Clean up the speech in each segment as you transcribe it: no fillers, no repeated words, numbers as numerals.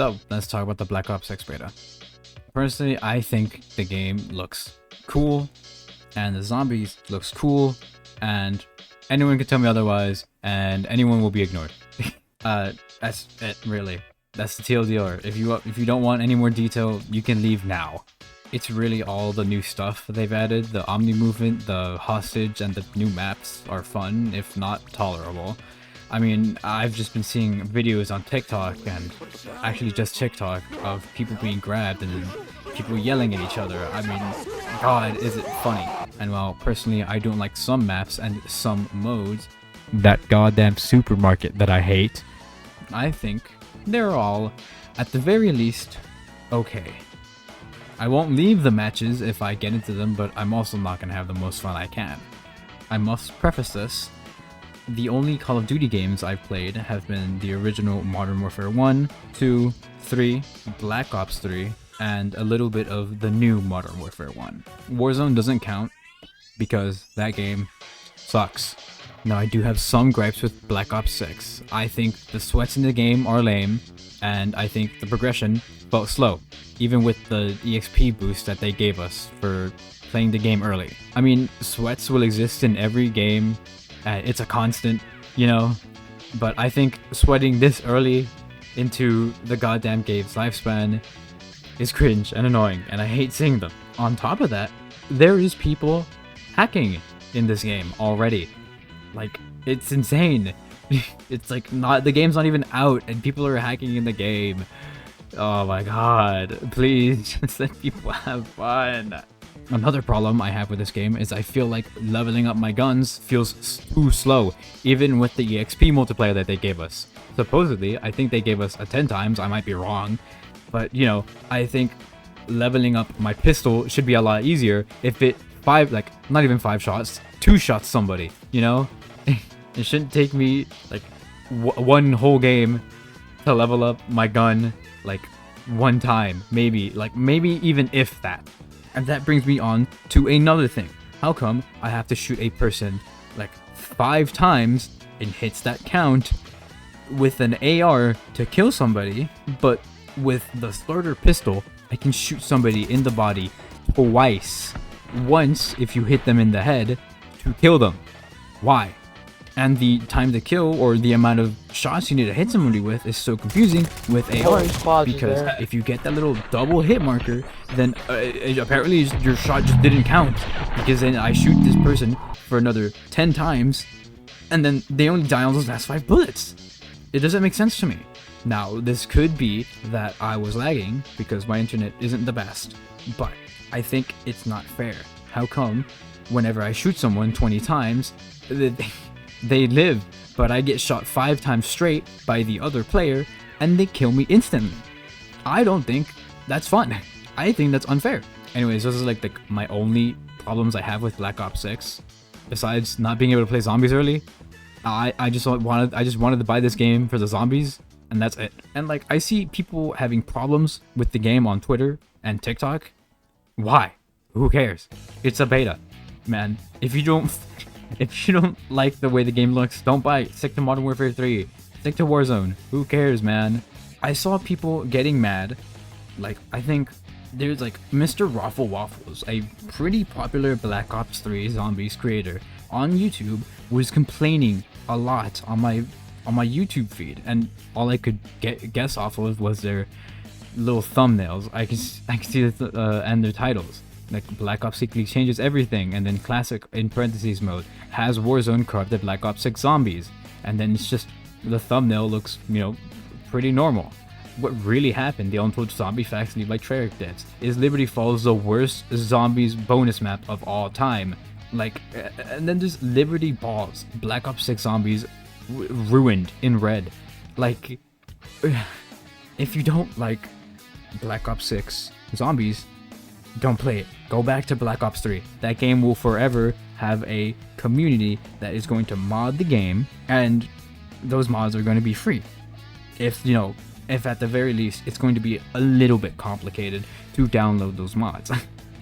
So let's talk about the Black Ops 6 beta. Personally, I think the game looks cool, and the zombies looks cool, and anyone can tell me otherwise, and anyone will be ignored. That's it, really. That's the TLDR. If you don't want any more detail, you can leave now. It's really all the new stuff they've added. The Omni movement, the hostage, and the new maps are fun, if not tolerable. I mean, I've just been seeing videos on TikTok, and actually just TikTok, of people being grabbed and people yelling at each other. I mean, God, is it funny. And while personally I don't like some maps and some modes, that goddamn supermarket that I hate, I think they're all, at the very least, okay. I won't leave the matches if I get into them, but I'm also not going to have the most fun I can. I must preface this. The only Call of Duty games I've played have been the original Modern Warfare 1, 2, 3, Black Ops 3, and a little bit of the new Modern Warfare 1. Warzone doesn't count because that game sucks. Now, I do have some gripes with Black Ops 6. I think the sweats in the game are lame, and I think the progression felt slow, even with the EXP boost that they gave us for playing the game early. I mean, sweats will exist in every game. It's a constant, you know, but I think sweating this early into the goddamn game's lifespan is cringe and annoying, and I hate seeing them. On top of that, there is people hacking in this game already. Like, it's insane. It's like the game's not even out and people are hacking in the game. Oh my god, please just let people have fun. Another problem I have with this game is I feel like leveling up my guns feels too slow, even with the EXP multiplier that they gave us. Supposedly, I think they gave us a 10 times, I might be wrong, but you know, I think leveling up my pistol should be a lot easier if it not even 5 shots, 2 shots somebody, you know? It shouldn't take me like one whole game to level up my gun like 1 time, maybe even if that. And that brings me on to another thing. How come I have to shoot a person like 5 times in hits that count with an AR to kill somebody, but with the starter pistol, I can shoot somebody in the body twice. Once if you hit them in the head to kill them. Why? And the time to kill, or the amount of shots you need to hit somebody with, is so confusing with ARs, because if you get that little double hit marker, then apparently your shot just didn't count, because then I shoot this person for another 10 times, and then they only die on those last 5 bullets. It doesn't make sense to me. Now, this could be that I was lagging, because my internet isn't the best, but I think it's not fair. How come whenever I shoot someone 20 times, they live, but I get shot 5 times straight by the other player, and they kill me instantly? I don't think that's fun. I think that's unfair. Anyways, those are like my only problems I have with Black Ops 6. Besides not being able to play zombies early, I just wanted to buy this game for the zombies, and that's it. And like, I see people having problems with the game on Twitter and TikTok. Why? Who cares? It's a beta, man. If you don't like the way the game looks, don't buy it. Stick to Modern Warfare 3. Stick to Warzone. Who cares, man? I saw people getting mad. Like, I think there's like Mr. Raffle Waffles, a pretty popular Black Ops 3 zombies creator on YouTube, was complaining a lot on my YouTube feed, and all I could guess off of was their little thumbnails. I can see and their titles. Like, Black Ops secretly changes everything, and then classic in parentheses mode has Warzone corrupted Black Ops 6 zombies, and then it's just the thumbnail looks, you know, pretty normal. What really happened, the Untold Zombie Facts Lead by Treyarch Devs, is Liberty Falls the worst zombies bonus map of all time. Like, and then there's Liberty Balls, Black Ops 6 zombies ruined in red. Like, if you don't like Black Ops 6 zombies, don't play it. Go back to Black Ops 3. That game will forever have a community that is going to mod the game, and those mods are going to be free. If at the very least, it's going to be a little bit complicated to download those mods.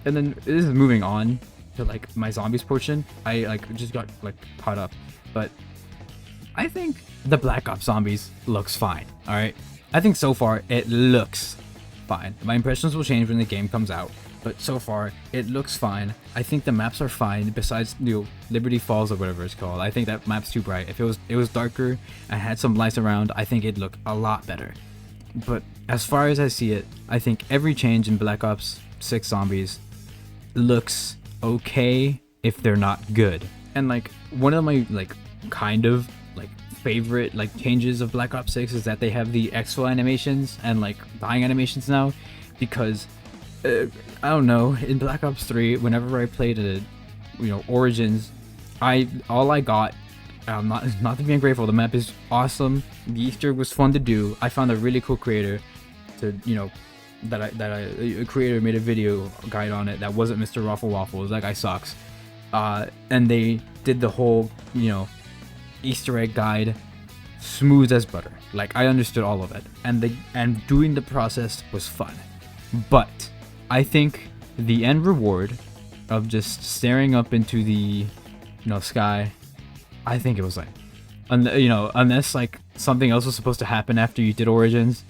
And then this is moving on to like my zombies portion. I just got caught up, but I think the Black Ops zombies looks fine. All right, I think so far it looks fine. My impressions will change when the game comes out, but so far it looks fine. I think the maps are fine. Besides, Liberty Falls or whatever it's called, I think that map's too bright. If it was darker and had some lights around, I think it'd look a lot better. But as far as I see it, I think every change in Black Ops 6 Zombies looks okay if they're not good. And like one of my kind of favorite changes of Black Ops 6 is that they have the exfil animations and dying animations now, because I don't know, in Black Ops 3 whenever I played Origins, all I got, not to be ungrateful, the map is awesome, the Easter egg was fun to do. I found a really cool creator to a creator made a video guide on it that wasn't Mr. Raffle Waffles. That guy sucks. And they did the whole Easter egg guide smooth as butter. I understood all of it, and doing the process was fun. But I think the end reward of just staring up into the sky, I think it was unless something else was supposed to happen after you did Origins,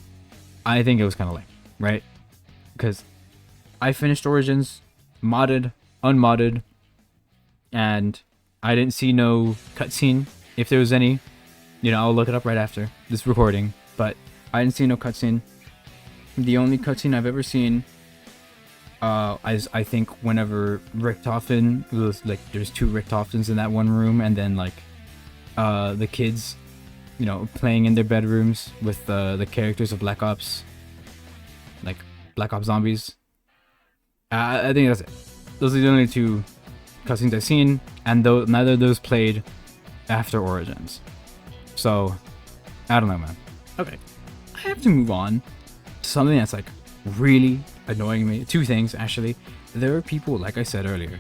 I think it was kind of lame, right? Because I finished Origins, modded, unmodded, and I didn't see no cutscene. If there was any, I'll look it up right after this recording, but I didn't see no cutscene. The only cutscene I've ever seen is, I think, whenever Richtofen was there's 2 Richtoftens in that one room, and then the kids playing in their bedrooms with the characters of Black Ops, Black Ops Zombies. I think that's it. Those are the only 2 cutscenes I've seen, and neither of those played after Origins. So I don't know, man. Okay, I have to move on to something that's really annoying me. 2 things, actually. There are people, like I said earlier,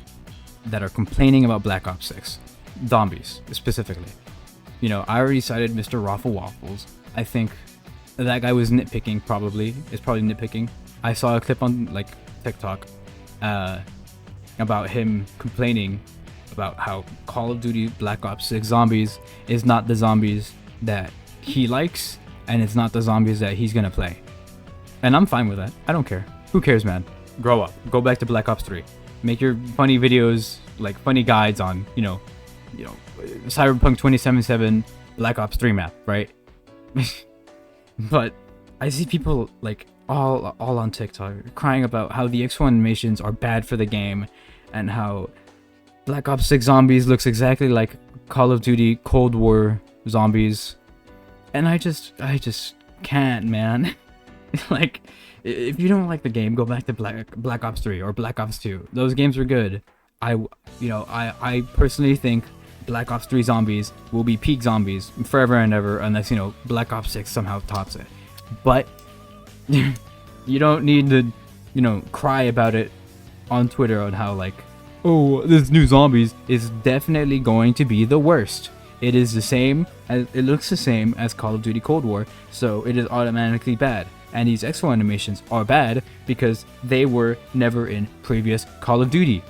that are complaining about Black Ops 6 zombies specifically. I already cited Mr. Raffle Waffles. I think that guy was nitpicking. Probably nitpicking. I saw a clip on TikTok about him complaining about how Call of Duty Black Ops 6 zombies is not the zombies that he likes, and it's not the zombies that he's gonna play. And I'm fine with that. I don't care. Who cares, man? Grow up. Go back to Black Ops 3. Make your funny videos, funny guides on, Cyberpunk 2077 Black Ops 3 map, right? But I see people all on TikTok crying about how the X1 animations are bad for the game, and how Black Ops 6 zombies looks exactly like Call of Duty Cold War zombies. And I just can't, man. If you don't like the game, go back to Black Ops 3 or Black Ops 2. Those games were good. I personally think Black Ops 3 zombies will be peak zombies forever and ever, unless Black Ops 6 somehow tops it. But you don't need to cry about it on Twitter on how oh, this new zombies is definitely going to be the worst. It is the same as, it looks the same as Call of Duty Cold War, so it is automatically bad. And these exfil animations are bad because they were never in previous Call of Duty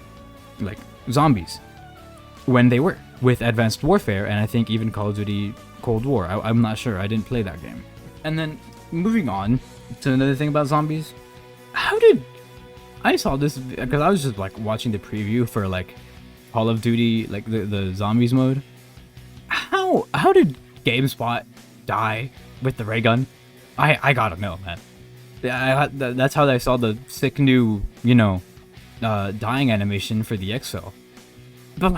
zombies when they were with Advanced Warfare, and I think even Call of Duty Cold War. I'm not sure, I didn't play that game. And then moving on to another thing about zombies, I saw this because I was just watching the preview for Call of Duty the zombies mode. How did GameSpot die with the ray gun? I gotta know, man. That's how I saw the sick new dying animation for the exfil. But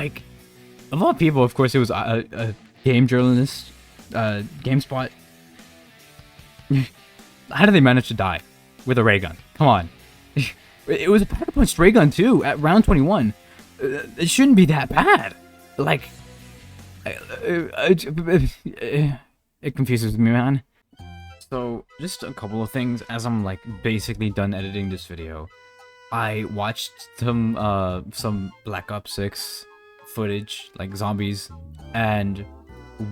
of all people, of course, it was a game journalist, GameSpot. How did they manage to die with a ray gun? Come on. It was a powder punched ray gun too at round 21. It shouldn't be that bad. It confuses me, man. So just a couple of things as I'm basically done editing this video. I watched some Black Ops 6 footage, zombies, and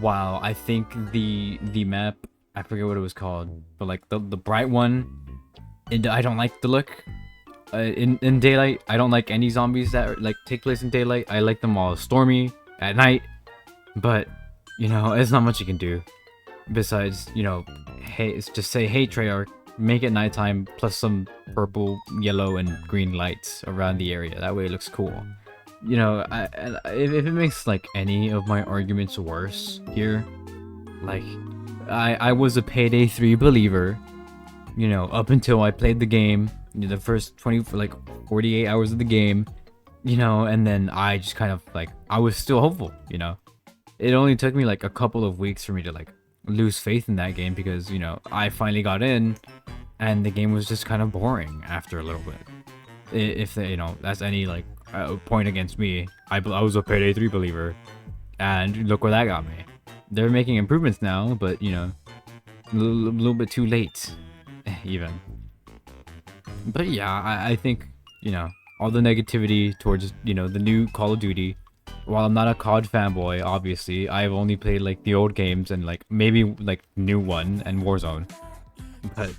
wow, I think the map, I forget what it was called, but the bright one, I don't like the look. In daylight, I don't like any zombies that take place in daylight. I like them all stormy at night, but it's not much you can do. besides, you know, hey, it's just say, hey Treyarch, make it nighttime plus some purple, yellow, and green lights around the area. That way it looks cool. You know, if it makes like any of my arguments worse here, like I was a Payday 3 believer, you know, up until I played the game, you know, the first 48 hours of the game, you know, and then I just kind of like, I was still hopeful, you know. It only took me like a couple of weeks for me to like lose faith in that game because, you know, I finally got in and the game was just kind of boring after a little bit. If you know, that's any like point against me, I was a Payday 3 believer, and look where that got me. They're making improvements now, but you know, a little bit too late, even. But yeah, I think, you know, all the negativity towards, you know, the new Call of Duty. While I'm not a COD fanboy, obviously, I've only played like the old games and like maybe like new one and Warzone. But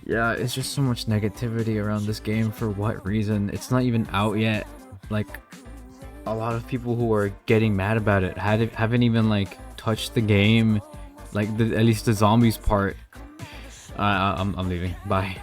yeah, it's just so much negativity around this game. For what reason? It's not even out yet. Like, a lot of people who are getting mad about it haven't even like touched the game, like at least the zombies part. I'm leaving. Bye.